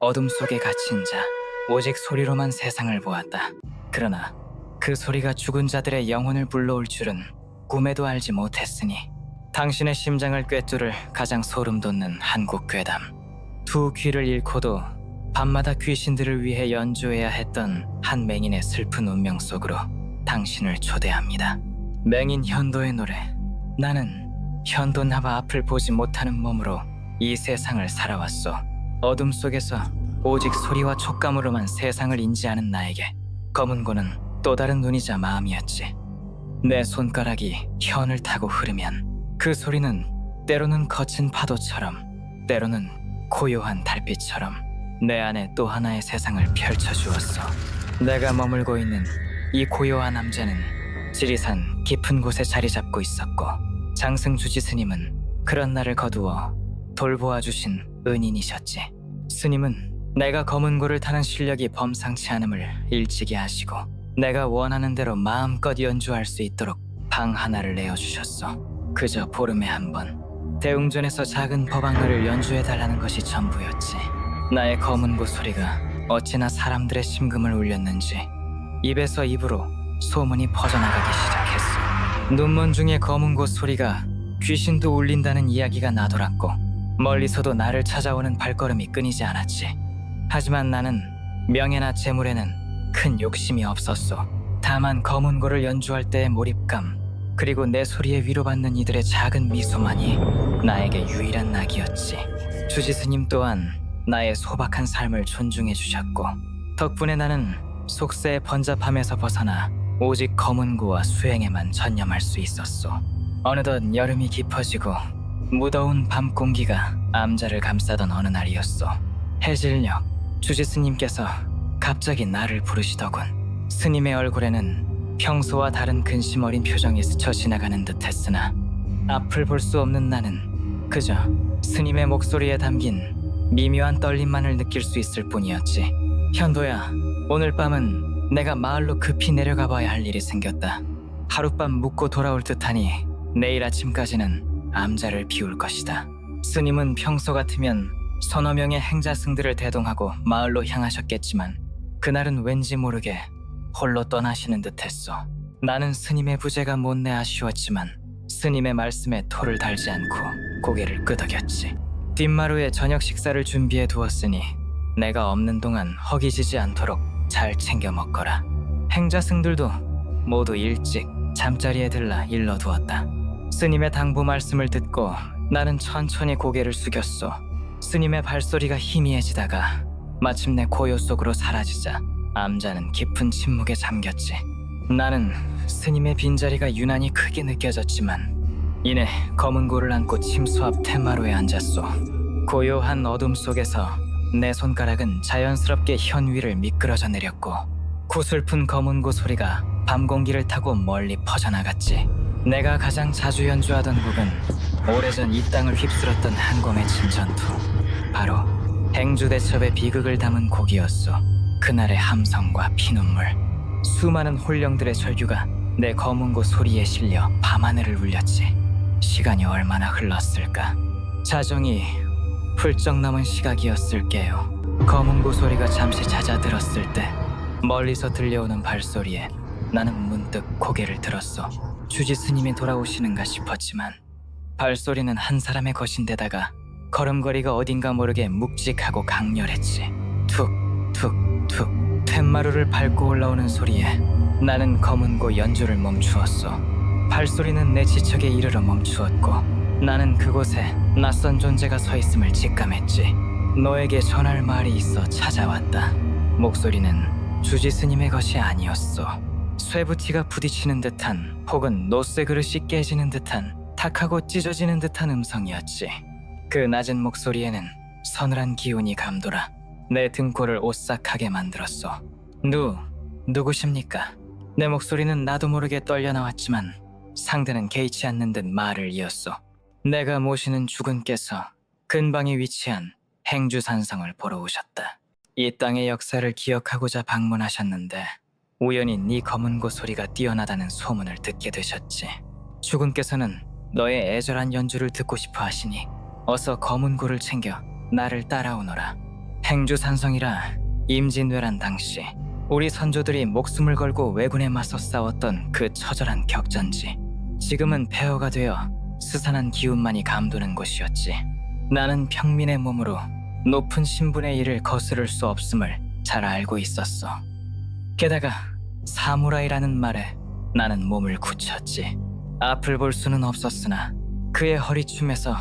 어둠 속에 갇힌 자, 오직 소리로만 세상을 보았다. 그러나 그 소리가 죽은 자들의 영혼을 불러올 줄은 꿈에도 알지 못했으니 당신의 심장을 꿰뚫을 가장 소름 돋는 한국 괴담. 두 귀를 잃고도 밤마다 귀신들을 위해 연주해야 했던 한 맹인의 슬픈 운명 속으로 당신을 초대합니다. 맹인 현도의 노래. 나는 현도나바 앞을 보지 못하는 몸으로 이 세상을 살아왔소. 어둠 속에서 오직 소리와 촉감으로만 세상을 인지하는 나에게 검은고는 또 다른 눈이자 마음이었지. 내 손가락이 현을 타고 흐르면 그 소리는 때로는 거친 파도처럼, 때로는 고요한 달빛처럼 내 안에 또 하나의 세상을 펼쳐주었어. 내가 머물고 있는 이 고요한 암자는 지리산 깊은 곳에 자리 잡고 있었고, 장승주지 스님은 그런 나를 거두어 돌보아 주신 은인이셨지. 스님은 내가 검은고를 타는 실력이 범상치 않음을 일찍이 아시고 내가 원하는 대로 마음껏 연주할 수 있도록 방 하나를 내어주셨어. 그저 보름에 한 번 대웅전에서 작은 법악로를 연주해달라는 것이 전부였지. 나의 검은고 소리가 어찌나 사람들의 심금을 울렸는지 입에서 입으로 소문이 퍼져나가기 시작했어. 눈먼 중에 검은고 소리가 귀신도 울린다는 이야기가 나돌았고, 멀리서도 나를 찾아오는 발걸음이 끊이지 않았지. 하지만 나는 명예나 재물에는 큰 욕심이 없었어. 다만 검은고를 연주할 때의 몰입감, 그리고 내 소리에 위로받는 이들의 작은 미소만이 나에게 유일한 낙이었지. 주지스님 또한 나의 소박한 삶을 존중해 주셨고, 덕분에 나는 속세의 번잡함에서 벗어나 오직 검은고와 수행에만 전념할 수 있었어. 어느덧 여름이 깊어지고 무더운 밤 공기가 암자를 감싸던 어느 날이었어. 해질녘 주지스님께서 갑자기 나를 부르시더군. 스님의 얼굴에는 평소와 다른 근심 어린 표정이 스쳐 지나가는 듯했으나 앞을 볼 수 없는 나는 그저 스님의 목소리에 담긴 미묘한 떨림만을 느낄 수 있을 뿐이었지. 현도야, 오늘 밤은 내가 마을로 급히 내려가 봐야 할 일이 생겼다. 하룻밤 묵고 돌아올 듯하니 내일 아침까지는 암자를 비울 것이다. 스님은 평소 같으면 서너 명의 행자승들을 대동하고 마을로 향하셨겠지만 그날은 왠지 모르게 홀로 떠나시는 듯했어. 나는 스님의 부재가 못내 아쉬웠지만 스님의 말씀에 토를 달지 않고 고개를 끄덕였지. 뒷마루에 저녁 식사를 준비해 두었으니 내가 없는 동안 허기지지 않도록 잘 챙겨 먹거라. 행자승들도 모두 일찍 잠자리에 들라 일러두었다. 스님의 당부 말씀을 듣고 나는 천천히 고개를 숙였어. 스님의 발소리가 희미해지다가 마침내 고요 속으로 사라지자 암자는 깊은 침묵에 잠겼지. 나는 스님의 빈자리가 유난히 크게 느껴졌지만 이내 검은고를 안고 침수 앞 텐마루에 앉았소. 고요한 어둠 속에서 내 손가락은 자연스럽게 현 위를 미끄러져 내렸고 구슬픈 검은고 소리가 밤 공기를 타고 멀리 퍼져나갔지. 내가 가장 자주 연주하던 곡은 오래전 이 땅을 휩쓸었던 한곰의 진전투, 바로 행주대첩의 비극을 담은 곡이었어. 그날의 함성과 피눈물, 수많은 혼령들의 절규가 내 검은고 소리에 실려 밤하늘을 울렸지. 시간이 얼마나 흘렀을까. 자정이 훌쩍 넘은 시각이었을게요. 검은고 소리가 잠시 잦아들었을 때 멀리서 들려오는 발소리에 나는 문득 고개를 들었어. 주지 스님이 돌아오시는가 싶었지만 발소리는 한 사람의 것인데다가 걸음걸이가 어딘가 모르게 묵직하고 강렬했지. 툭툭툭 텐마루를 밟고 올라오는 소리에 나는 검은고 연주를 멈추었어. 발소리는 내 지척에 이르러 멈추었고 나는 그곳에 낯선 존재가 서 있음을 직감했지. 너에게 전할 말이 있어 찾아왔다. 목소리는 주지 스님의 것이 아니었어. 쇠부티가 부딪히는 듯한, 혹은 노쇠 그릇이 깨지는 듯한, 탁하고 찢어지는 듯한 음성이었지. 그 낮은 목소리에는 서늘한 기운이 감돌아 내 등골을 오싹하게 만들었어. 누구십니까? 내 목소리는 나도 모르게 떨려 나왔지만 상대는 개의치 않는 듯 말을 이었어. 내가 모시는 주군께서 근방에 위치한 행주산성을 보러 오셨다. 이 땅의 역사를 기억하고자 방문하셨는데 우연히 네 검은고 소리가 뛰어나다는 소문을 듣게 되셨지. 주군께서는 너의 애절한 연주를 듣고 싶어 하시니 어서 검은고를 챙겨 나를 따라오너라. 행주산성이라 임진왜란 당시 우리 선조들이 목숨을 걸고 왜군에 맞서 싸웠던 그 처절한 격전지. 지금은 폐허가 되어 스산한 기운만이 감도는 곳이었지. 나는 평민의 몸으로 높은 신분의 일을 거스를 수 없음을 잘 알고 있었어. 게다가 사무라이라는 말에 나는 몸을 굳혔지. 앞을 볼 수는 없었으나 그의 허리춤에서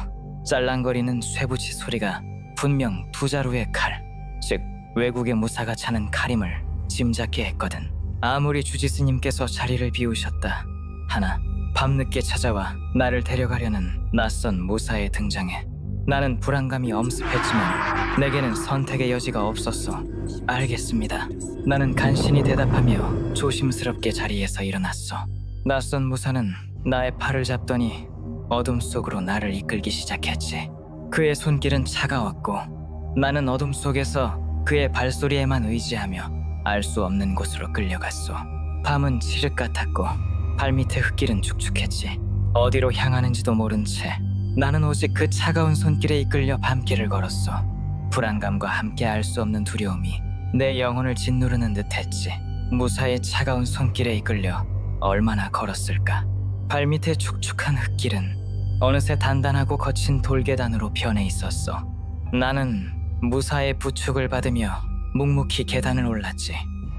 짤랑거리는 쇠붙이 소리가 분명 두 자루의 칼, 즉 외국의 무사가 차는 칼임을 짐작케 했거든. 아무리 주지스님께서 자리를 비우셨다 하나 밤늦게 찾아와 나를 데려가려는 낯선 무사의 등장에 나는 불안감이 엄습했지만 내게는 선택의 여지가 없었어. 알겠습니다. 나는 간신히 대답하며 조심스럽게 자리에서 일어났어. 낯선 무사는 나의 팔을 잡더니 어둠 속으로 나를 이끌기 시작했지. 그의 손길은 차가웠고 나는 어둠 속에서 그의 발소리에만 의지하며 알 수 없는 곳으로 끌려갔어. 밤은 칠흑 같았고 발밑의 흙길은 축축했지. 어디로 향하는지도 모른 채 나는 오직 그 차가운 손길에 이끌려 밤길을 걸었어. 불안감과 함께 알 수 없는 두려움이 내 영혼을 짓누르는 듯했지. 무사의 차가운 손길에 이끌려 얼마나 걸었을까. 발밑의 축축한 흙길은 어느새 단단하고 거친 돌계단으로 변해 있었어. 나는 무사의 부축을 받으며 묵묵히 계단을 올랐지.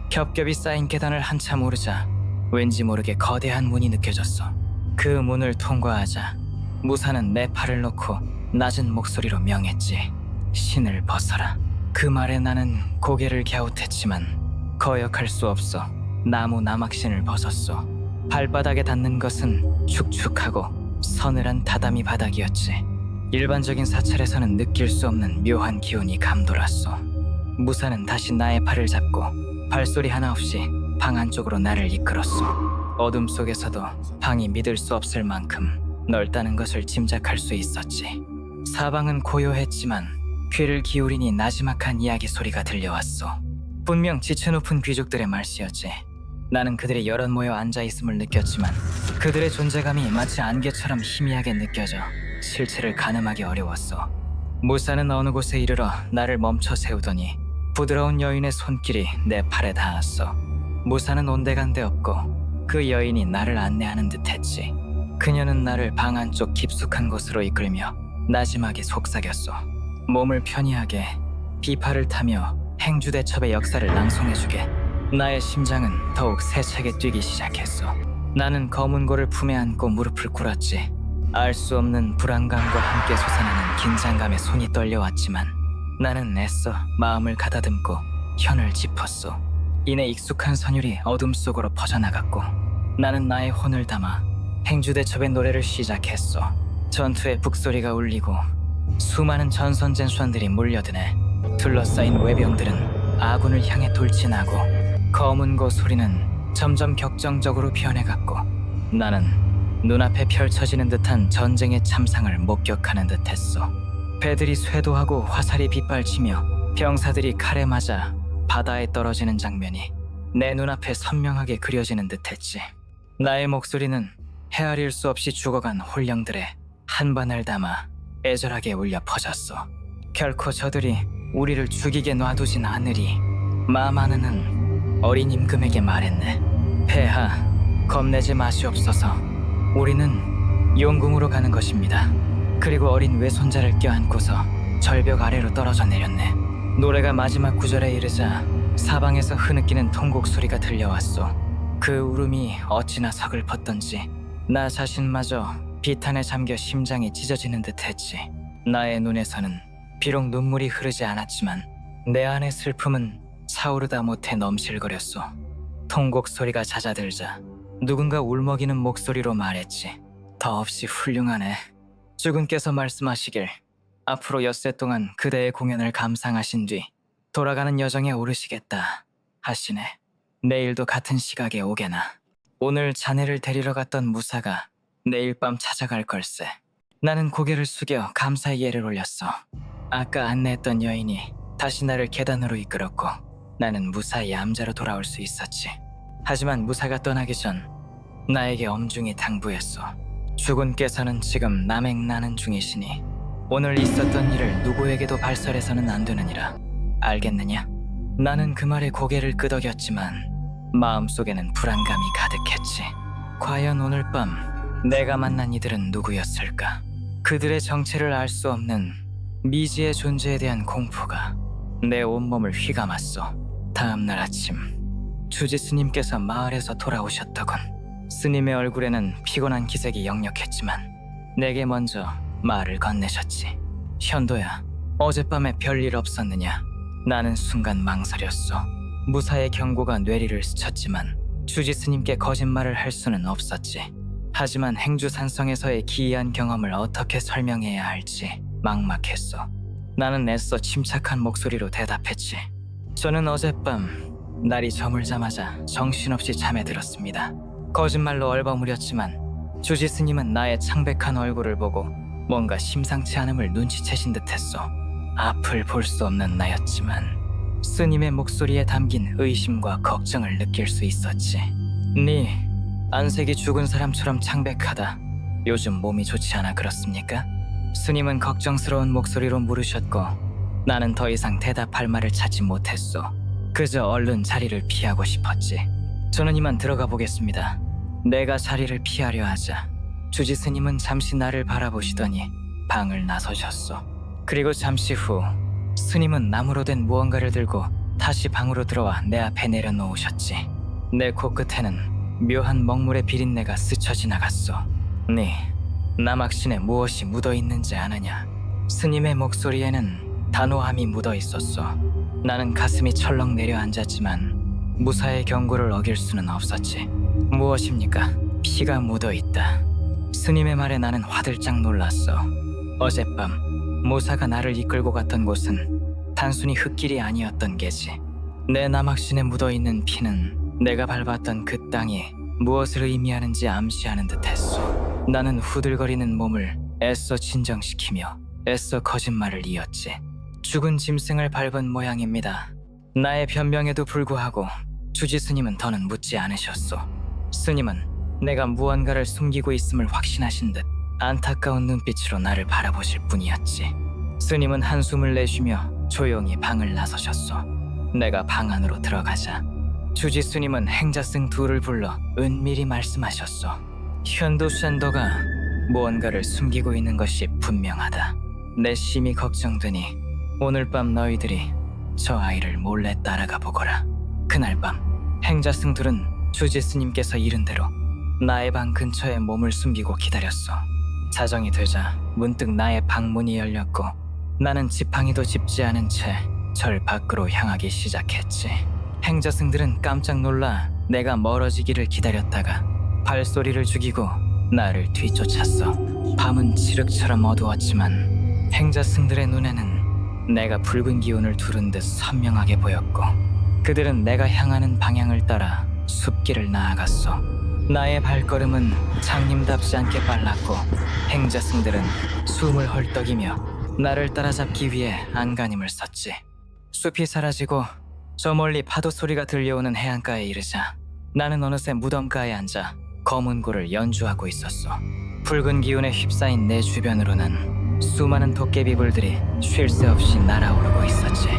겹겹이 쌓인 계단을 한참 오르자 왠지 모르게 거대한 문이 느껴졌어. 그 문을 통과하자 무사는 내 팔을 놓고 낮은 목소리로 명했지. 신을 벗어라. 그 말에 나는 고개를 갸웃했지만 거역할 수 없어 나무 나막신을 벗었어. 발바닥에 닿는 것은 축축하고 서늘한 다다미 바닥이었지. 일반적인 사찰에서는 느낄 수 없는 묘한 기운이 감돌았어. 무사는 다시 나의 팔을 잡고 발소리 하나 없이 방 안쪽으로 나를 이끌었어. 어둠 속에서도 방이 믿을 수 없을 만큼 넓다는 것을 짐작할 수 있었지. 사방은 고요했지만 귀를 기울이니 나지막한 이야기 소리가 들려왔어. 분명 지체 높은 귀족들의 말씨였지. 나는 그들이 여럿 모여 앉아있음을 느꼈지만 그들의 존재감이 마치 안개처럼 희미하게 느껴져 실체를 가늠하기 어려웠어. 무사는 어느 곳에 이르러 나를 멈춰 세우더니 부드러운 여인의 손길이 내 팔에 닿았어. 무사는 온데간데 없고 그 여인이 나를 안내하는 듯했지. 그녀는 나를 방 안쪽 깊숙한 곳으로 이끌며 나지막이 속삭였어. 몸을 편히하게 비파를 타며 행주대첩의 역사를 낭송해주게. 나의 심장은 더욱 세차게 뛰기 시작했어. 나는 검은 고를 품에 안고 무릎을 꿇었지. 알 수 없는 불안감과 함께 솟아나는 긴장감에 손이 떨려왔지만 나는 애써 마음을 가다듬고 현을 짚었소. 이내 익숙한 선율이 어둠 속으로 퍼져나갔고 나는 나의 혼을 담아 행주대첩의 노래를 시작했어. 전투의 북소리가 울리고 수많은 전선젠수원들이 몰려드네. 둘러싸인 외병들은 아군을 향해 돌진하고 검은 고 소리는 점점 격정적으로 변해갔고 나는 눈앞에 펼쳐지는 듯한 전쟁의 참상을 목격하는 듯했어. 배들이 쇄도하고 화살이 빗발치며 병사들이 칼에 맞아 바다에 떨어지는 장면이 내 눈앞에 선명하게 그려지는 듯했지. 나의 목소리는 헤아릴 수 없이 죽어간 홀령들의 한반을 담아 애절하게 울려 퍼졌어. 결코 저들이 우리를 죽이게 놔두진 않으리. 마마느는 어린 임금에게 말했네. 폐하, 겁내지 마시옵소서. 우리는 용궁으로 가는 것입니다. 그리고 어린 외손자를 껴안고서 절벽 아래로 떨어져 내렸네. 노래가 마지막 구절에 이르자 사방에서 흐느끼는 통곡 소리가 들려왔소. 그 울음이 어찌나 서글펐던지 나 자신마저 비탄에 잠겨 심장이 찢어지는 듯했지. 나의 눈에서는 비록 눈물이 흐르지 않았지만 내 안의 슬픔은 차오르다 못해 넘실거렸소. 통곡 소리가 잦아들자 누군가 울먹이는 목소리로 말했지. 더없이 훌륭하네. 주군께서 말씀하시길 앞으로 엿새 동안 그대의 공연을 감상하신 뒤 돌아가는 여정에 오르시겠다 하시네. 내일도 같은 시각에 오게나. 오늘 자네를 데리러 갔던 무사가 내일 밤 찾아갈 걸세. 나는 고개를 숙여 감사의 예를 올렸어. 아까 안내했던 여인이 다시 나를 계단으로 이끌었고 나는 무사히 암자로 돌아올 수 있었지. 하지만 무사가 떠나기 전 나에게 엄중히 당부했어. 주군께서는 지금 남행나는 중이시니 오늘 있었던 일을 누구에게도 발설해서는 안 되느니라. 알겠느냐? 나는 그 말에 고개를 끄덕였지만 마음속에는 불안감이 가득했지. 과연 오늘 밤 내가 만난 이들은 누구였을까? 그들의 정체를 알 수 없는 미지의 존재에 대한 공포가 내 온몸을 휘감았어. 다음 날 아침 주지 스님께서 마을에서 돌아오셨더군. 스님의 얼굴에는 피곤한 기색이 역력했지만 내게 먼저 말을 건네셨지. 현도야, 어젯밤에 별일 없었느냐? 나는 순간 망설였어. 무사의 경고가 뇌리를 스쳤지만 주지 스님께 거짓말을 할 수는 없었지. 하지만 행주산성에서의 기이한 경험을 어떻게 설명해야 할지 막막했어. 나는 애써 침착한 목소리로 대답했지. 저는 어젯밤 날이 저물자마자 정신없이 잠에 들었습니다. 거짓말로 얼버무렸지만 주지 스님은 나의 창백한 얼굴을 보고 뭔가 심상치 않음을 눈치채신 듯했어. 앞을 볼 수 없는 나였지만 스님의 목소리에 담긴 의심과 걱정을 느낄 수 있었지. 네 안색이 죽은 사람처럼 창백하다. 요즘 몸이 좋지 않아 그렇습니까? 스님은 걱정스러운 목소리로 물으셨고 나는 더 이상 대답할 말을 찾지 못했어. 그저 얼른 자리를 피하고 싶었지. 저는 이만 들어가 보겠습니다. 내가 자리를 피하려 하자 주지 스님은 잠시 나를 바라보시더니 방을 나서셨어. 그리고 잠시 후 스님은 나무로 된 무언가를 들고 다시 방으로 들어와 내 앞에 내려놓으셨지. 내 코끝에는 묘한 먹물의 비린내가 스쳐 지나갔어. 네, 남학신에 무엇이 묻어있는지 아느냐? 스님의 목소리에는 단호함이 묻어있었어. 나는 가슴이 철렁 내려앉았지만 무사의 경고를 어길 수는 없었지. 무엇입니까? 피가 묻어있다. 스님의 말에 나는 화들짝 놀랐어. 어젯밤 모사가 나를 이끌고 갔던 곳은 단순히 흙길이 아니었던 게지. 내 남학신에 묻어있는 피는 내가 밟았던 그 땅이 무엇을 의미하는지 암시하는 듯했어. 나는 후들거리는 몸을 애써 진정시키며 애써 거짓말을 이었지. 죽은 짐승을 밟은 모양입니다. 나의 변명에도 불구하고 주지 스님은 더는 묻지 않으셨어. 스님은 내가 무언가를 숨기고 있음을 확신하신 듯 안타까운 눈빛으로 나를 바라보실 뿐이었지. 스님은 한숨을 내쉬며 조용히 방을 나서셨어. 내가 방 안으로 들어가자 주지 스님은 행자승 둘을 불러 은밀히 말씀하셨어. 현도 샌더가 무언가를 숨기고 있는 것이 분명하다. 내 심히 걱정되니 오늘 밤 너희들이 저 아이를 몰래 따라가 보거라. 그날 밤 행자승 둘은 주지 스님께서 이른 대로 나의 방 근처에 몸을 숨기고 기다렸어. 자정이 되자 문득 나의 방문이 열렸고 나는 지팡이도 짚지 않은 채 절 밖으로 향하기 시작했지. 행자승들은 깜짝 놀라 내가 멀어지기를 기다렸다가 발소리를 죽이고 나를 뒤쫓았어. 밤은 칠흑처럼 어두웠지만 행자승들의 눈에는 내가 붉은 기운을 두른 듯 선명하게 보였고 그들은 내가 향하는 방향을 따라 숲길을 나아갔어. 나의 발걸음은 장님답지 않게 빨랐고 행자승들은 숨을 헐떡이며 나를 따라잡기 위해 안간힘을 썼지. 숲이 사라지고 저 멀리 파도 소리가 들려오는 해안가에 이르자 나는 어느새 무덤가에 앉아 검은 고를 연주하고 있었어. 붉은 기운에 휩싸인 내 주변으로는 수많은 도깨비불들이 쉴 새 없이 날아오르고 있었지.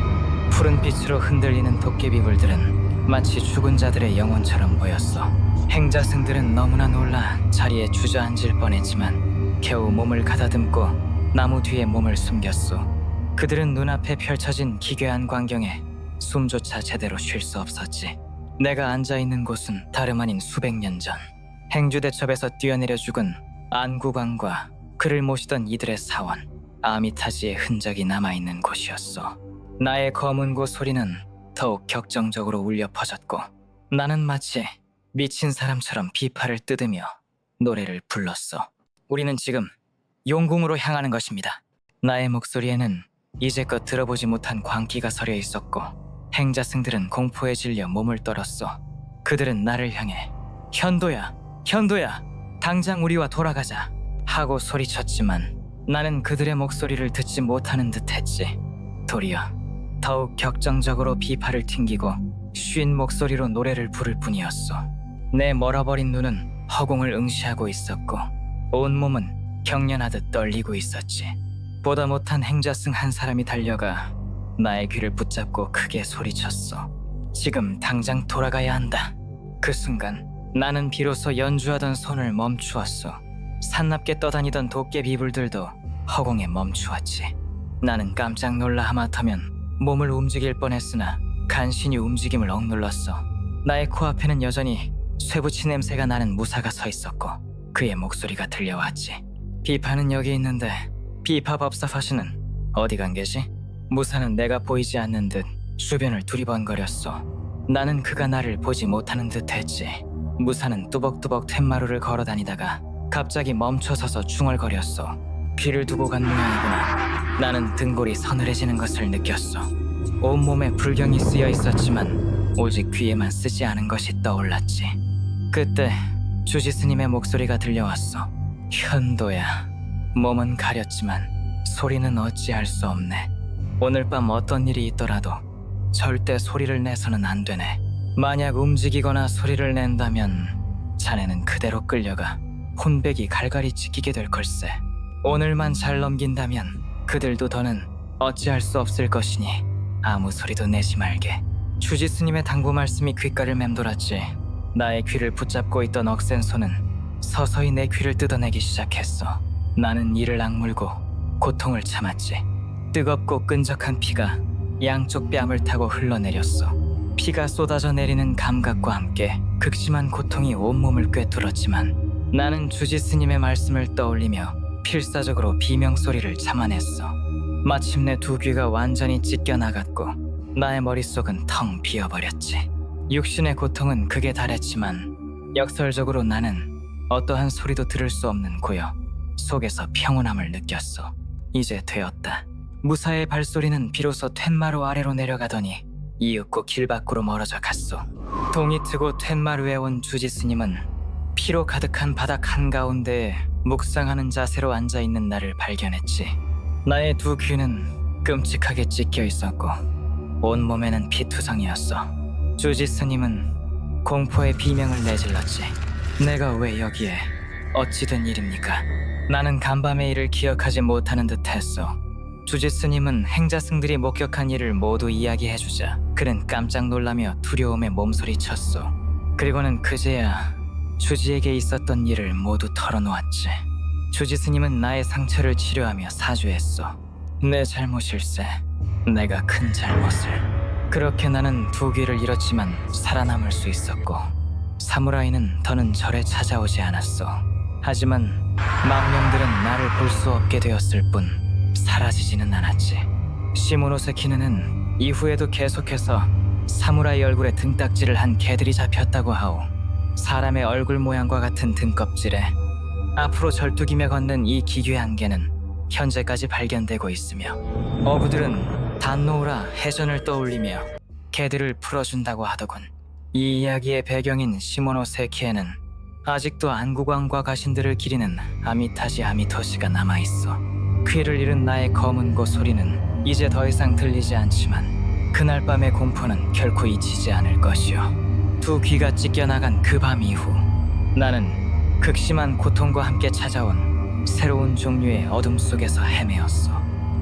푸른 빛으로 흔들리는 도깨비불들은 마치 죽은 자들의 영혼처럼 보였어. 행자승들은 너무나 놀라 자리에 주저앉을 뻔했지만 겨우 몸을 가다듬고 나무 뒤에 몸을 숨겼어. 그들은 눈앞에 펼쳐진 기괴한 광경에 숨조차 제대로 쉴 수 없었지. 내가 앉아있는 곳은 다름 아닌 수백 년 전 행주대첩에서 뛰어내려 죽은 안구광과 그를 모시던 이들의 사원 아미타지의 흔적이 남아있는 곳이었어. 나의 검은고 소리는 더욱 격정적으로 울려 퍼졌고 나는 마치 미친 사람처럼 비파를 뜯으며 노래를 불렀어. 우리는 지금 용궁으로 향하는 것입니다. 나의 목소리에는 이제껏 들어보지 못한 광기가 서려 있었고 행자승들은 공포에 질려 몸을 떨었어. 그들은 나를 향해 현도야, 현도야, 당장 우리와 돌아가자 하고 소리쳤지만 나는 그들의 목소리를 듣지 못하는 듯했지. 도리어 더욱 격정적으로 비파를 튕기고 쉰 목소리로 노래를 부를 뿐이었어. 내 멀어버린 눈은 허공을 응시하고 있었고 온몸은 경련하듯 떨리고 있었지. 보다 못한 행자승 한 사람이 달려가 나의 귀를 붙잡고 크게 소리쳤어. 지금 당장 돌아가야 한다. 그 순간 나는 비로소 연주하던 손을 멈추었어. 산납게 떠다니던 도깨비불들도 허공에 멈추었지. 나는 깜짝 놀라 하마터면 몸을 움직일 뻔했으나 간신히 움직임을 억눌렀어. 나의 코앞에는 여전히 쇠붙이 냄새가 나는 무사가 서 있었고 그의 목소리가 들려왔지. 비파는 여기 있는데 비파 법사파시는 어디 간 게지? 무사는 내가 보이지 않는 듯 주변을 두리번거렸어. 나는 그가 나를 보지 못하는 듯 했지. 무사는 뚜벅뚜벅 툇마루를 걸어다니다가 갑자기 멈춰서서 중얼거렸어. 귀를 두고 간 모양이구나. 나는 등골이 서늘해지는 것을 느꼈어. 온몸에 불경이 쓰여 있었지만 오직 귀에만 쓰지 않은 것이 떠올랐지. 그때 주지 스님의 목소리가 들려왔어. 현도야. 몸은 가렸지만 소리는 어찌할 수 없네. 오늘 밤 어떤 일이 있더라도 절대 소리를 내서는 안 되네. 만약 움직이거나 소리를 낸다면 자네는 그대로 끌려가 혼백이 갈갈이 찢기게 될 걸세. 오늘만 잘 넘긴다면 그들도 더는 어찌할 수 없을 것이니 아무 소리도 내지 말게. 주지 스님의 당부 말씀이 귓가를 맴돌았지. 나의 귀를 붙잡고 있던 억센 손은 서서히 내 귀를 뜯어내기 시작했어. 나는 이를 악물고 고통을 참았지. 뜨겁고 끈적한 피가 양쪽 뺨을 타고 흘러내렸어. 피가 쏟아져 내리는 감각과 함께 극심한 고통이 온몸을 꿰뚫었지만 나는 주지 스님의 말씀을 떠올리며 필사적으로 비명소리를 참아냈어. 마침내 두 귀가 완전히 찢겨나갔고 나의 머릿속은 텅 비어버렸지. 육신의 고통은 극에 달했지만 역설적으로 나는 어떠한 소리도 들을 수 없는 고요 속에서 평온함을 느꼈어. 이제 되었다. 무사의 발소리는 비로소 툇마루 아래로 내려가더니 이윽고 길 밖으로 멀어져 갔어. 동이 트고 툇마루에 온 주지 스님은 피로 가득한 바닥 한가운데에 묵상하는 자세로 앉아있는 나를 발견했지. 나의 두 귀는 끔찍하게 찢겨 있었고 온몸에는 피투성이었어. 주지 스님은 공포의 비명을 내질렀지. 내가 왜 여기에? 어찌 된 일입니까? 나는 간밤의 일을 기억하지 못하는 듯했어. 주지 스님은 행자승들이 목격한 일을 모두 이야기해주자 그는 깜짝 놀라며 두려움에 몸소리쳤어. 그리고는 그제야 주지에게 있었던 일을 모두 털어놓았지. 주지 스님은 나의 상처를 치료하며 사죄했어. 내 잘못일세. 내가 큰 잘못을. 그렇게 나는 두 귀를 잃었지만 살아남을 수 있었고 사무라이는 더는 절에 찾아오지 않았어. 하지만 망령들은 나를 볼 수 없게 되었을 뿐 사라지지는 않았지. 시모노세키는 이후에도 계속해서 사무라이 얼굴에 등딱지를 한 개들이 잡혔다고 하오. 사람의 얼굴 모양과 같은 등껍질에 앞으로 절뚝이며 걷는 이 기괴한 개는 현재까지 발견되고 있으며 어부들은 단노우라 해전을 떠올리며 개들을 풀어준다고 하더군. 이 이야기의 배경인 시모노세키에는 아직도 안구광과 가신들을 기리는 아미타지 아미토시가 남아있어. 귀를 잃은 나의 검은 고 소리는 이제 더 이상 들리지 않지만 그날 밤의 공포는 결코 잊히지 않을 것이오. 두 귀가 찢겨나간 그 밤 이후 나는 극심한 고통과 함께 찾아온 새로운 종류의 어둠 속에서 헤매었어.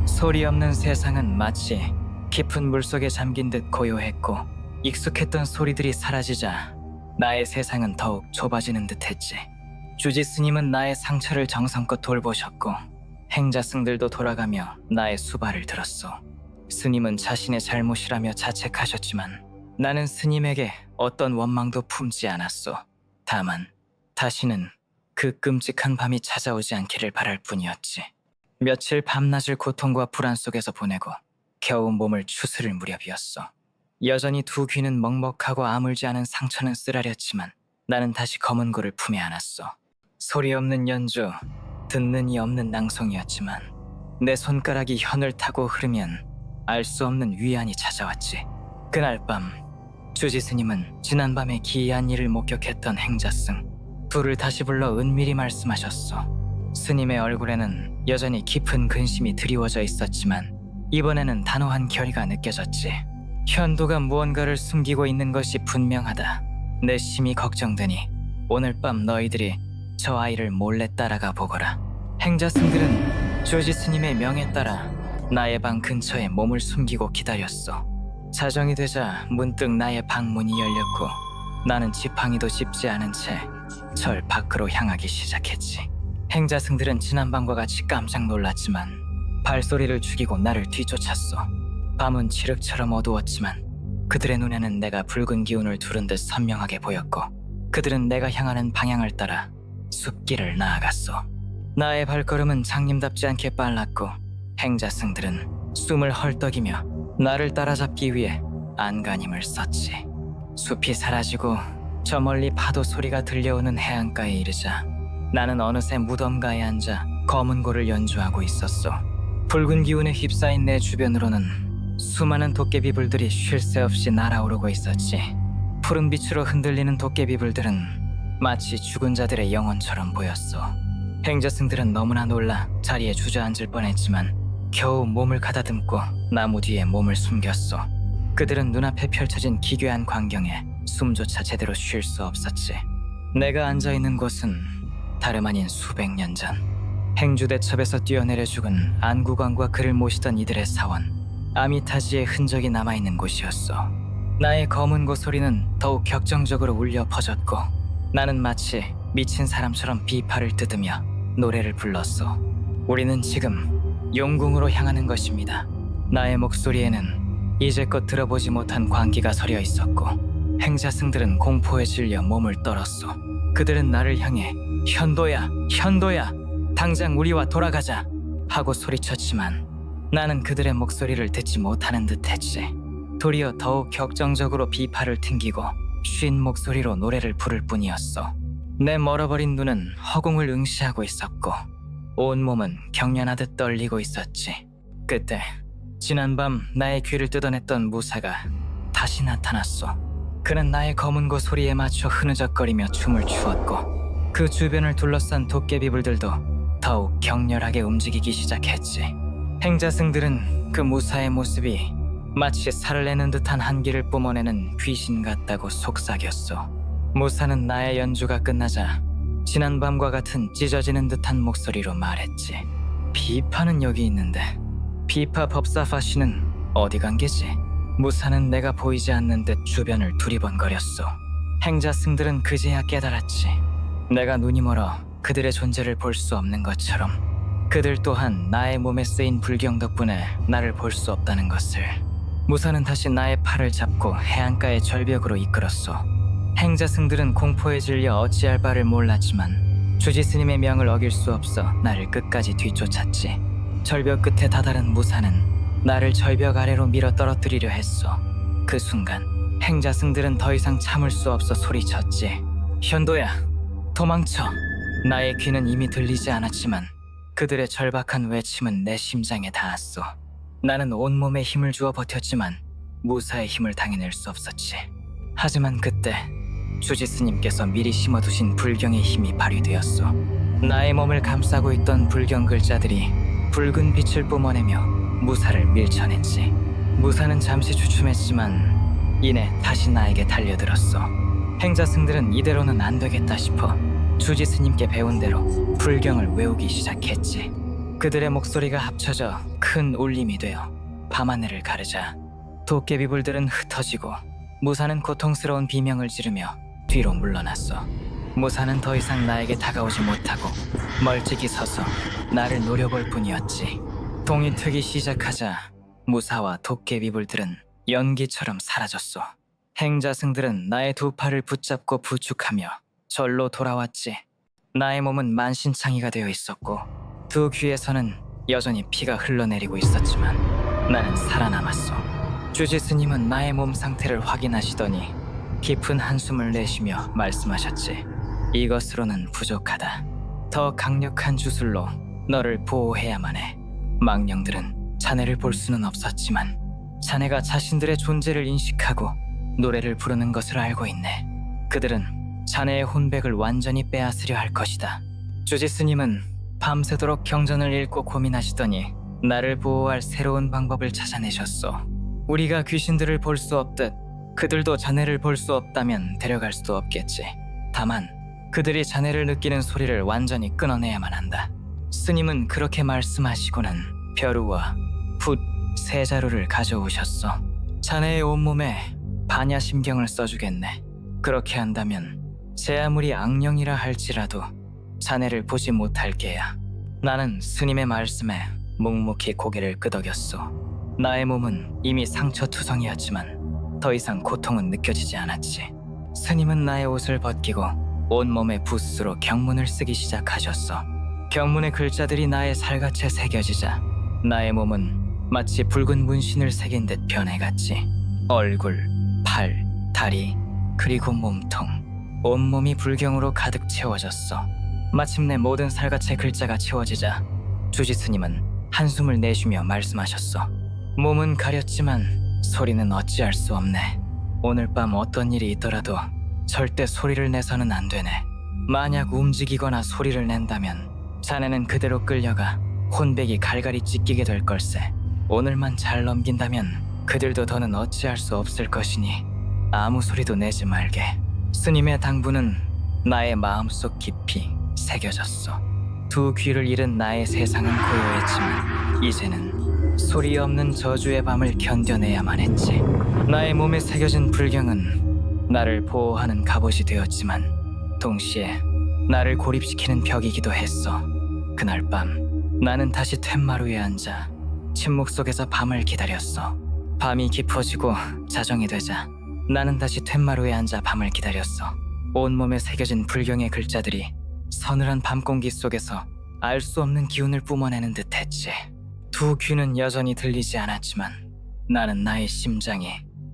소리 없는 세상은 마치 깊은 물속에 잠긴 듯 고요했고 익숙했던 소리들이 사라지자 나의 세상은 더욱 좁아지는 듯했지. 주지 스님은 나의 상처를 정성껏 돌보셨고 행자승들도 돌아가며 나의 수발을 들었어. 스님은 자신의 잘못이라며 자책하셨지만 나는 스님에게 어떤 원망도 품지 않았어. 다만 다시는 그 끔찍한 밤이 찾아오지 않기를 바랄 뿐이었지. 며칠 밤낮을 고통과 불안 속에서 보내고 겨우 몸을 추스를 무렵이었어. 여전히 두 귀는 먹먹하고 아물지 않은 상처는 쓰라렸지만 나는 다시 검은 고를 품에 안았어. 소리 없는 연주, 듣는 이 없는 낭송이었지만 내 손가락이 현을 타고 흐르면 알 수 없는 위안이 찾아왔지. 그날 밤 주지 스님은 지난밤에 기이한 일을 목격했던 행자승 둘을 다시 불러 은밀히 말씀하셨어. 스님의 얼굴에는 여전히 깊은 근심이 드리워져 있었지만 이번에는 단호한 결의가 느껴졌지. 현도가 무언가를 숨기고 있는 것이 분명하다. 내 심히 걱정되니 오늘 밤 너희들이 저 아이를 몰래 따라가 보거라. 행자승들은 조지 스님의 명에 따라 나의 방 근처에 몸을 숨기고 기다렸어. 자정이 되자 문득 나의 방문이 열렸고 나는 지팡이도 짚지 않은 채 절 밖으로 향하기 시작했지. 행자승들은 지난밤과 같이 깜짝 놀랐지만 발소리를 죽이고 나를 뒤쫓았어. 밤은 칠흑처럼 어두웠지만 그들의 눈에는 내가 붉은 기운을 두른 듯 선명하게 보였고 그들은 내가 향하는 방향을 따라 숲길을 나아갔어. 나의 발걸음은 장님답지 않게 빨랐고 행자승들은 숨을 헐떡이며 나를 따라잡기 위해 안간힘을 썼지. 숲이 사라지고 저 멀리 파도 소리가 들려오는 해안가에 이르자 나는 어느새 무덤가에 앉아 검은고를 연주하고 있었어. 붉은 기운에 휩싸인 내 주변으로는 수많은 도깨비불들이 쉴 새 없이 날아오르고 있었지. 푸른 빛으로 흔들리는 도깨비불들은 마치 죽은 자들의 영혼처럼 보였어. 행자승들은 너무나 놀라 자리에 주저앉을 뻔했지만 겨우 몸을 가다듬고 나무 뒤에 몸을 숨겼어. 그들은 눈앞에 펼쳐진 기괴한 광경에 숨조차 제대로 쉴 수 없었지. 내가 앉아있는 곳은 다름 아닌 수백 년 전 행주대첩에서 뛰어내려 죽은 안구광과 그를 모시던 이들의 사원 아미타지의 흔적이 남아있는 곳이었어. 나의 검은고 소리는 더욱 격정적으로 울려 퍼졌고 나는 마치 미친 사람처럼 비파를 뜯으며 노래를 불렀어. 우리는 지금 용궁으로 향하는 것입니다. 나의 목소리에는 이제껏 들어보지 못한 광기가 서려 있었고 행자승들은 공포에 질려 몸을 떨었어. 그들은 나를 향해 현도야, 현도야, 당장 우리와 돌아가자 하고 소리쳤지만 나는 그들의 목소리를 듣지 못하는 듯했지. 도리어 더욱 격정적으로 비파를 튕기고 쉰 목소리로 노래를 부를 뿐이었어. 내 멀어버린 눈은 허공을 응시하고 있었고 온몸은 경련하듯 떨리고 있었지. 그때 지난밤 나의 귀를 뜯어냈던 무사가 다시 나타났어. 그는 나의 검은고 소리에 맞춰 흐느적거리며 춤을 추었고 그 주변을 둘러싼 도깨비불들도 더욱 격렬하게 움직이기 시작했지. 행자승들은 그 무사의 모습이 마치 살을 내는 듯한 한기를 뿜어내는 귀신 같다고 속삭였어. 무사는 나의 연주가 끝나자 지난밤과 같은 찢어지는 듯한 목소리로 말했지. 비파는 여기 있는데 비파 법사파 씨는 어디 간 게지? 무사는 내가 보이지 않는 듯 주변을 두리번거렸어. 행자승들은 그제야 깨달았지. 내가 눈이 멀어 그들의 존재를 볼 수 없는 것처럼 그들 또한 나의 몸에 쓰인 불경 덕분에 나를 볼 수 없다는 것을. 무사는 다시 나의 팔을 잡고 해안가의 절벽으로 이끌었어. 행자승들은 공포에 질려 어찌할 바를 몰랐지만 주지스님의 명을 어길 수 없어 나를 끝까지 뒤쫓았지. 절벽 끝에 다다른 무사는 나를 절벽 아래로 밀어 떨어뜨리려 했어. 그 순간 행자승들은 더 이상 참을 수 없어 소리쳤지. 현도야, 도망쳐. 나의 귀는 이미 들리지 않았지만 그들의 절박한 외침은 내 심장에 닿았어. 나는 온몸에 힘을 주어 버텼지만 무사의 힘을 당해낼 수 없었지. 하지만 그때 주지스님께서 미리 심어두신 불경의 힘이 발휘되었어. 나의 몸을 감싸고 있던 불경 글자들이 붉은 빛을 뿜어내며 무사를 밀쳐냈지. 무사는 잠시 주춤했지만 이내 다시 나에게 달려들었어. 행자승들은 이대로는 안 되겠다 싶어 주지스님께 배운 대로 불경을 외우기 시작했지. 그들의 목소리가 합쳐져 큰 울림이 되어 밤하늘을 가르자 도깨비불들은 흩어지고 무사는 고통스러운 비명을 지르며 뒤로 물러났어. 무사는 더 이상 나에게 다가오지 못하고 멀찍이 서서 나를 노려볼 뿐이었지. 동이 트기 시작하자 무사와 도깨비불들은 연기처럼 사라졌어. 행자승들은 나의 두 팔을 붙잡고 부축하며 절로 돌아왔지. 나의 몸은 만신창이가 되어 있었고 두 귀에서는 여전히 피가 흘러내리고 있었지만 나는 살아남았어. 주지스님은 나의 몸 상태를 확인하시더니 깊은 한숨을 내쉬며 말씀하셨지. 이것으로는 부족하다. 더 강력한 주술로 너를 보호해야만 해. 망령들은 자네를 볼 수는 없었지만 자네가 자신들의 존재를 인식하고 노래를 부르는 것을 알고 있네. 그들은 자네의 혼백을 완전히 빼앗으려 할 것이다. 주지스님은 밤새도록 경전을 읽고 고민하시더니 나를 보호할 새로운 방법을 찾아내셨어. 우리가 귀신들을 볼 수 없듯 그들도 자네를 볼 수 없다면 데려갈 수도 없겠지. 다만 그들이 자네를 느끼는 소리를 완전히 끊어내야만 한다. 스님은 그렇게 말씀하시고는 벼루와 훗 세 자루를 가져오셨어. 자네의 온몸에 반야심경을 써주겠네. 그렇게 한다면 제 아무리 악령이라 할지라도 자네를 보지 못할 게야. 나는 스님의 말씀에 묵묵히 고개를 끄덕였어. 나의 몸은 이미 상처투성이었지만 더 이상 고통은 느껴지지 않았지. 스님은 나의 옷을 벗기고 온몸에 붓으로 경문을 쓰기 시작하셨어. 경문의 글자들이 나의 살갗에 새겨지자 나의 몸은 마치 붉은 문신을 새긴 듯 변해갔지. 얼굴, 팔, 다리, 그리고 몸통, 온몸이 불경으로 가득 채워졌어. 마침내 모든 살갗의 글자가 채워지자 주지 스님은 한숨을 내쉬며 말씀하셨어. 몸은 가렸지만 소리는 어찌할 수 없네. 오늘 밤 어떤 일이 있더라도 절대 소리를 내서는 안 되네. 만약 움직이거나 소리를 낸다면 자네는 그대로 끌려가 혼백이 갈갈이 찢기게 될 걸세. 오늘만 잘 넘긴다면 그들도 더는 어찌할 수 없을 것이니 아무 소리도 내지 말게. 스님의 당부는 나의 마음속 깊이 새겨졌어. 두 귀를 잃은 나의 세상은 고요했지만 이제는 소리 없는 저주의 밤을 견뎌내야만 했지. 나의 몸에 새겨진 불경은 나를 보호하는 갑옷이 되었지만 동시에 나를 고립시키는 벽이기도 했어. 그날 밤 나는 다시 툇마루에 앉아 침묵 속에서 밤을 기다렸어. 밤이 깊어지고 자정이 되자 나는 다시 툇마루에 앉아 밤을 기다렸어. 온몸에 새겨진 불경의 글자들이 서늘한 밤 공기 속에서 알 수 없는 기운을 뿜어내는 듯했지. 두 귀는 여전히 들리지 않았지만 나는 나의 심장이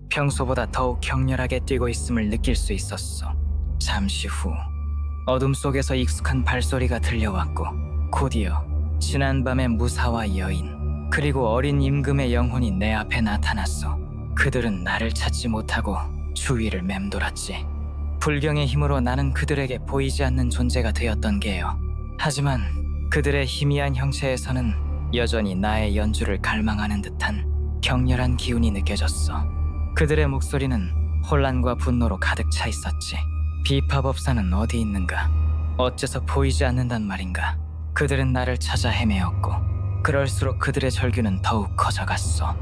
평소보다 더욱 격렬하게 뛰고 있음을 느낄 수 있었어. 잠시 후 어둠 속에서 익숙한 발소리가 들려왔고 곧이어 지난밤의 무사와 여인 그리고 어린 임금의 영혼이 내 앞에 나타났어. 그들은 나를 찾지 못하고 주위를 맴돌았지. 불경의 힘으로 나는 그들에게 보이지 않는 존재가 되었던 게요. 하지만 그들의 희미한 형체에서는 여전히 나의 연주를 갈망하는 듯한 격렬한 기운이 느껴졌어. 그들의 목소리는 혼란과 분노로 가득 차 있었지. 비파법사는 어디 있는가? 어째서 보이지 않는단 말인가? 그들은 나를 찾아 헤매었고 그럴수록 그들의 절규는 더욱 커져갔어.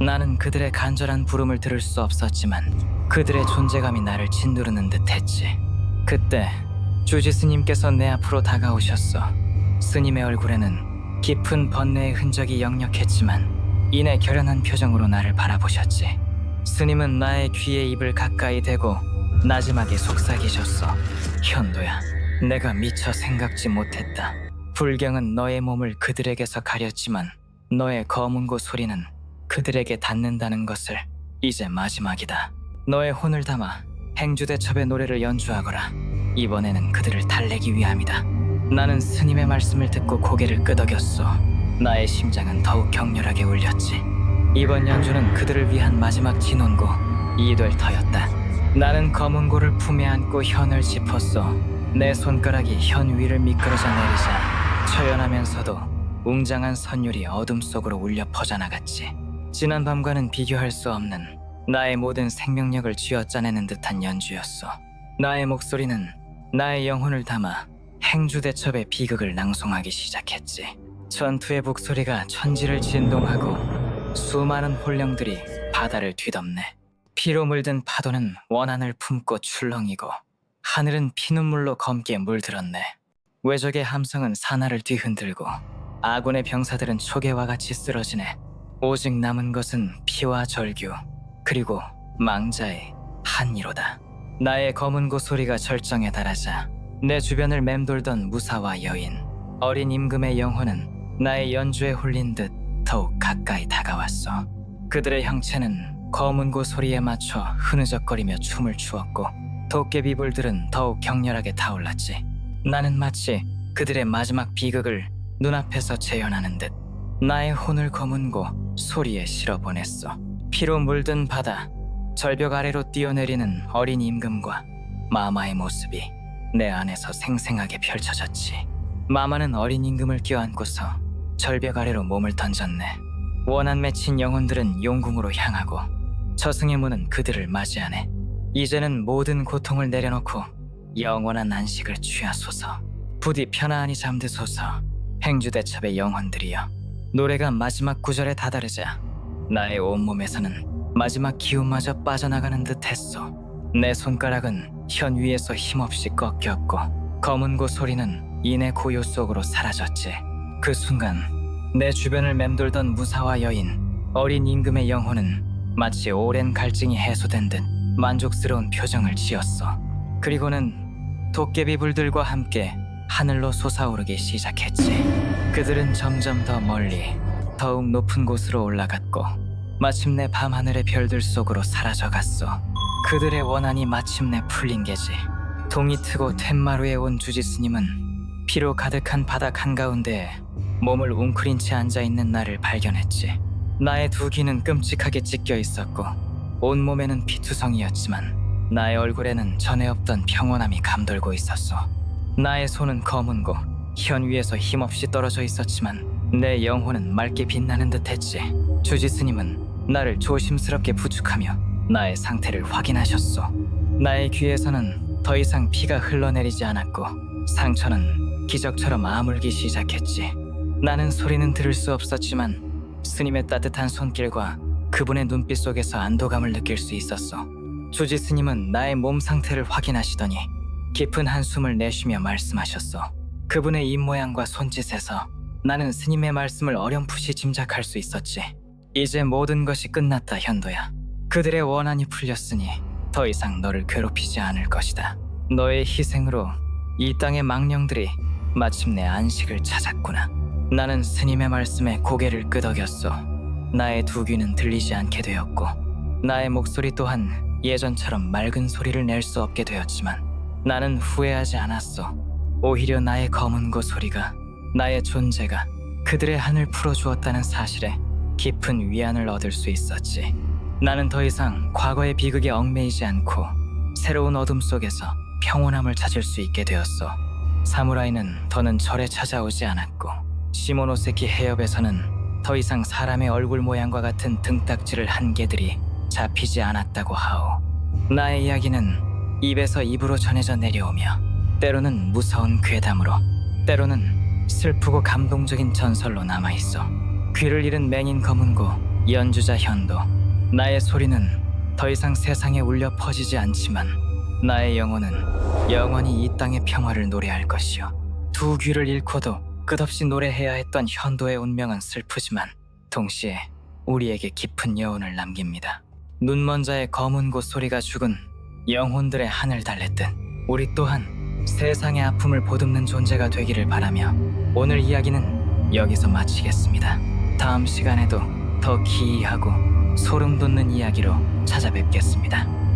나는 그들의 간절한 부름을 들을 수 없었지만 그들의 존재감이 나를 짓누르는 듯했지. 그때 주지 스님께서 내 앞으로 다가오셨어. 스님의 얼굴에는 깊은 번뇌의 흔적이 역력했지만 이내 결연한 표정으로 나를 바라보셨지. 스님은 나의 귀에 입을 가까이 대고 나지막에 속삭이셨어. 현도야, 내가 미처 생각지 못했다. 불경은 너의 몸을 그들에게서 가렸지만 너의 검은고 소리는 그들에게 닿는다는 것을 이제 마지막이다. 너의 혼을 담아 행주대첩의 노래를 연주하거라. 이번에는 그들을 달래기 위함이다. 나는 스님의 말씀을 듣고 고개를 끄덕였어. 나의 심장은 더욱 격렬하게 울렸지. 이번 연주는 그들을 위한 마지막 진원고 이될 터였다. 나는 검은고를 품에 안고 현을 짚었어. 내 손가락이 현 위를 미끄러져 내리자 처연하면서도 웅장한 선율이 어둠 속으로 울려 퍼져나갔지. 지난 밤과는 비교할 수 없는 나의 모든 생명력을 쥐어짜내는 듯한 연주였어. 나의 목소리는 나의 영혼을 담아 행주대첩의 비극을 낭송하기 시작했지. 전투의 북소리가 천지를 진동하고 수많은 혼령들이 바다를 뒤덮네. 피로 물든 파도는 원한을 품고 출렁이고 하늘은 피눈물로 검게 물들었네. 외적의 함성은 산하를 뒤흔들고 아군의 병사들은 초계와 같이 쓰러지네. 오직 남은 것은 피와 절규 그리고 망자의 한이로다. 나의 검은고 소리가 절정에 달하자 내 주변을 맴돌던 무사와 여인 어린 임금의 영혼은 나의 연주에 홀린 듯 더욱 가까이 다가왔어. 그들의 형체는 검은고 소리에 맞춰 흐느적거리며 춤을 추었고 도깨비불들은 더욱 격렬하게 타올랐지. 나는 마치 그들의 마지막 비극을 눈앞에서 재현하는 듯 나의 혼을 검은고 소리에 실어보냈어. 피로 물든 바다, 절벽 아래로 뛰어내리는 어린 임금과 마마의 모습이 내 안에서 생생하게 펼쳐졌지. 마마는 어린 임금을 껴안고서 절벽 아래로 몸을 던졌네. 원한 맺힌 영혼들은 용궁으로 향하고 저승의 문은 그들을 맞이하네. 이제는 모든 고통을 내려놓고 영원한 안식을 취하소서. 부디 편안히 잠드소서. 행주대첩의 영혼들이여, 노래가 마지막 구절에 다다르자 나의 온몸에서는 마지막 기운마저 빠져나가는 듯했어. 내 손가락은 현 위에서 힘없이 꺾였고 검은 고 소리는 이내 고요 속으로 사라졌지. 그 순간 내 주변을 맴돌던 무사와 여인, 어린 임금의 영혼은 마치 오랜 갈증이 해소된 듯 만족스러운 표정을 지었어. 그리고는 도깨비불들과 함께 하늘로 솟아오르기 시작했지. 그들은 점점 더 멀리, 더욱 높은 곳으로 올라갔고 마침내 밤하늘의 별들 속으로 사라져갔어. 그들의 원한이 마침내 풀린 게지. 동이 트고 텐마루에 온 주지스님은 피로 가득한 바닥 한가운데에 몸을 웅크린 채 앉아있는 나를 발견했지. 나의 두 귀는 끔찍하게 찢겨 있었고 온몸에는 피투성이었지만 나의 얼굴에는 전에 없던 평온함이 감돌고 있었어. 나의 손은 검은고 현 위에서 힘없이 떨어져 있었지만 내 영혼은 맑게 빛나는 듯했지. 주지스님은 나를 조심스럽게 부축하며 나의 상태를 확인하셨어. 나의 귀에서는 더 이상 피가 흘러내리지 않았고 상처는 기적처럼 아물기 시작했지. 나는 소리는 들을 수 없었지만 스님의 따뜻한 손길과 그분의 눈빛 속에서 안도감을 느낄 수 있었어. 주지 스님은 나의 몸 상태를 확인하시더니 깊은 한숨을 내쉬며 말씀하셨어. 그분의 입모양과 손짓에서 나는 스님의 말씀을 어렴풋이 짐작할 수 있었지. 이제 모든 것이 끝났다, 현도야. 그들의 원한이 풀렸으니 더 이상 너를 괴롭히지 않을 것이다. 너의 희생으로 이 땅의 망령들이 마침내 안식을 찾았구나. 나는 스님의 말씀에 고개를 끄덕였어. 나의 두 귀는 들리지 않게 되었고 나의 목소리 또한 예전처럼 맑은 소리를 낼 수 없게 되었지만 나는 후회하지 않았어. 오히려 나의 검은 고 소리가, 나의 존재가 그들의 한을 풀어주었다는 사실에 깊은 위안을 얻을 수 있었지. 나는 더 이상 과거의 비극에 얽매이지 않고 새로운 어둠 속에서 평온함을 찾을 수 있게 되었어. 사무라이는 더는 절에 찾아오지 않았고 시모노세키 해협에서는 더 이상 사람의 얼굴 모양과 같은 등딱지를 한 개들이 잡히지 않았다고 하오. 나의 이야기는 입에서 입으로 전해져 내려오며 때로는 무서운 괴담으로, 때로는 슬프고 감동적인 전설로 남아있어. 귀를 잃은 맹인 검은고 연주자 현도, 나의 소리는 더 이상 세상에 울려 퍼지지 않지만 나의 영혼은 영원히 이 땅의 평화를 노래할 것이요. 두 귀를 잃고도 끝없이 노래해야 했던 현도의 운명은 슬프지만 동시에 우리에게 깊은 여운을 남깁니다. 눈먼 자의 검은 고 소리가 죽은 영혼들의 하늘 달랬듯 우리 또한 세상의 아픔을 보듬는 존재가 되기를 바라며 오늘 이야기는 여기서 마치겠습니다. 다음 시간에도 더 기이하고 소름 돋는 이야기로 찾아뵙겠습니다.